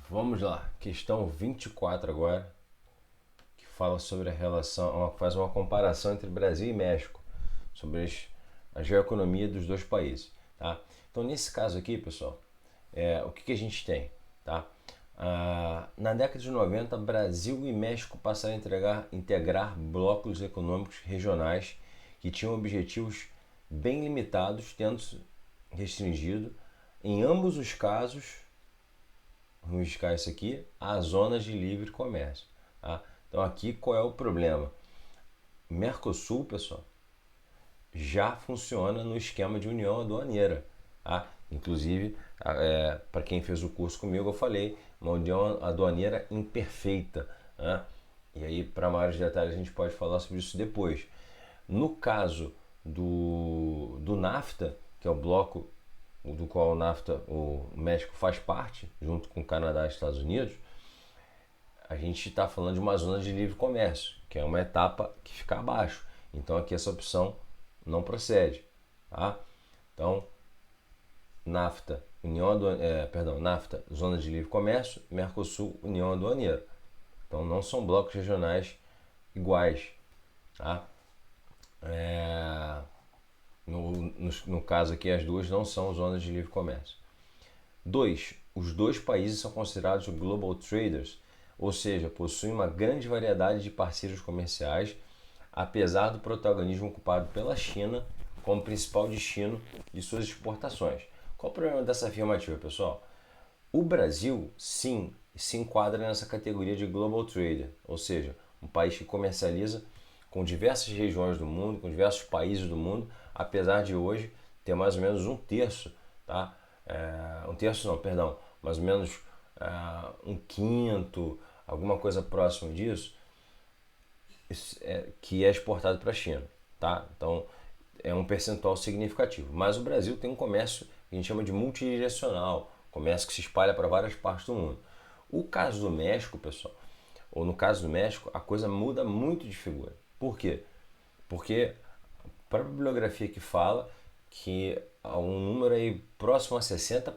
Vamos lá, questão 24 agora, que fala sobre a relação, faz uma comparação entre Brasil e México, sobre a geoeconomia dos dois países, tá? Então, nesse caso aqui, pessoal, o que a gente tem, tá? Na década de 90, Brasil e México passaram a integrar blocos econômicos regionais que tinham objetivos bem limitados, tendo restringido, em ambos os casos, vamos buscar isso aqui, as zonas de livre comércio. Tá? Então aqui qual é o problema? Mercosul, pessoal, já funciona no esquema de união aduaneira. Tá? Inclusive, para quem fez o curso comigo, eu falei uma união aduaneira imperfeita. Tá? E aí, para maiores detalhes, a gente pode falar sobre isso depois. No caso do NAFTA, que é o bloco do qual o NAFTA, o México faz parte, junto com o Canadá e Estados Unidos, a gente está falando de uma zona de livre comércio, que é uma etapa que fica abaixo. Então aqui essa opção não procede. Tá? Então, NAFTA, NAFTA, zona de livre comércio, Mercosul, União Aduaneira. Então não são blocos regionais iguais. Tá? No caso aqui, as duas não são zonas de livre comércio. 2. Os dois países são considerados global traders, ou seja, possuem uma grande variedade de parceiros comerciais, apesar do protagonismo ocupado pela China como principal destino de suas exportações. Qual o problema dessa afirmativa, pessoal? O Brasil, sim, se enquadra nessa categoria de global trader, ou seja, um país que comercializa com diversas regiões do mundo, com diversos países do mundo, apesar de hoje ter mais ou menos um terço, tá? Um terço não, perdão, mais ou menos um quinto, alguma coisa próxima disso, que é exportado para a China, tá? Então é um percentual significativo. Mas o Brasil tem um comércio que a gente chama de multidirecional, comércio que se espalha para várias partes do mundo. O caso do México, pessoal, ou no caso do México, a coisa muda muito de figura. Por quê? Porque a própria bibliografia que fala que há um número aí próximo a 60%,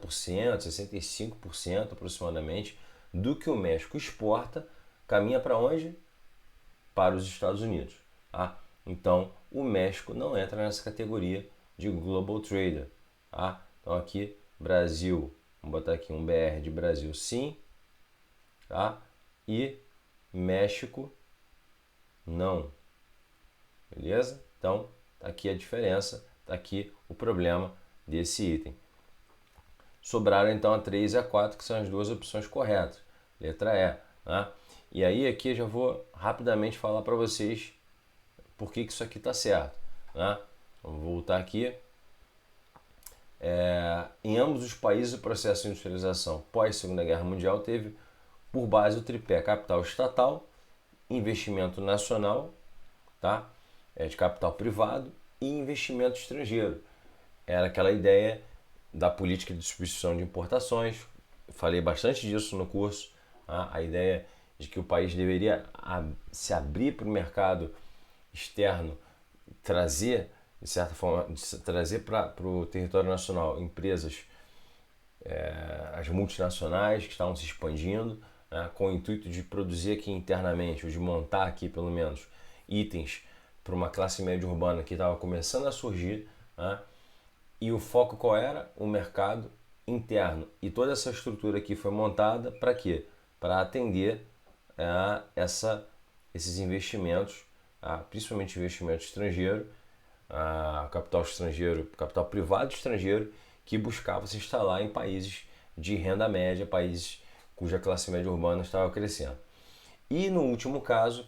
65% aproximadamente do que o México exporta caminha para onde? Para os Estados Unidos. Tá? Então, o México não entra nessa categoria de Global Trader. Tá? Então, aqui, Brasil, vamos botar aqui um BR de Brasil, sim, tá? E México, não. Beleza? Então, tá aqui a diferença, tá aqui o problema desse item. Sobraram então a 3 e a 4, que são as duas opções corretas. Letra E. Né? E aí aqui eu já vou rapidamente falar para vocês por que isso aqui está certo. Né? Vou voltar aqui. Em ambos os países, o processo de industrialização pós-Segunda Guerra Mundial teve por base o tripé capital estatal, investimento nacional, tá? De capital privado e investimento estrangeiro. Era aquela ideia da política de substituição de importações. Falei bastante disso no curso. Tá? A ideia de que o país deveria se abrir para o mercado externo, trazer, de certa forma, trazer para o território nacional empresas, as multinacionais que estavam se expandindo, né, com o intuito de produzir aqui internamente, ou de montar aqui pelo menos itens para uma classe média urbana que estava começando a surgir, né, e o foco qual era? O mercado interno. E toda essa estrutura aqui foi montada para quê? Para atender esses investimentos, principalmente investimento estrangeiro, capital estrangeiro, capital privado estrangeiro, que buscava se instalar em países de renda média, países cuja classe média urbana estava crescendo. E no último caso,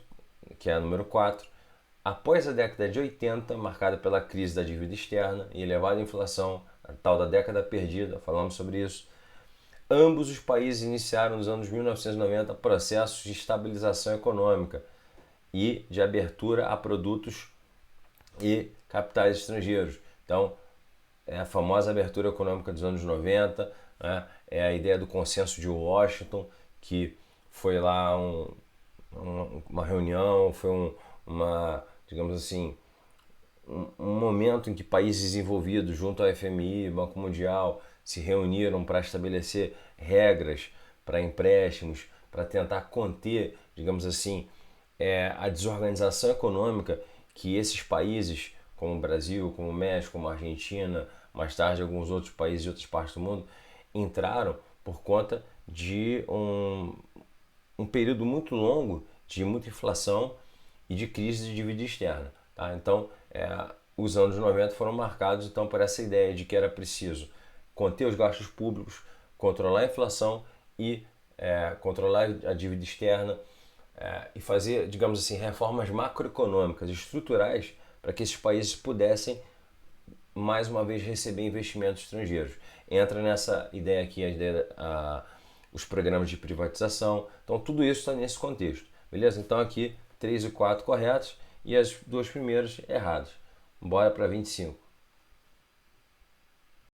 que é a número 4, após a década de 80, marcada pela crise da dívida externa e elevada inflação, a tal da década perdida, falamos sobre isso, ambos os países iniciaram nos anos 1990 processos de estabilização econômica e de abertura a produtos e capitais estrangeiros. Então, é a famosa abertura econômica dos anos 90, né? É a ideia do consenso de Washington, que foi lá uma reunião, foi digamos assim, um momento em que países desenvolvidos junto ao FMI, Banco Mundial, se reuniram para estabelecer regras para empréstimos, para tentar conter, digamos assim, a desorganização econômica que esses países, como o Brasil, como o México, como a Argentina, mais tarde alguns outros países de outras partes do mundo, entraram por conta de um período muito longo de muita inflação e de crise de dívida externa. Tá? Então, os anos 90 foram marcados então por essa ideia de que era preciso conter os gastos públicos, controlar a inflação e controlar a dívida externa e fazer, digamos assim, reformas macroeconômicas, estruturais, para que esses países pudessem mais uma vez receber investimentos estrangeiros. Entra nessa ideia aqui os programas de privatização. Então tudo isso está nesse contexto, beleza? Então aqui 3 e 4 corretos e as duas primeiras erradas. Bora para 25.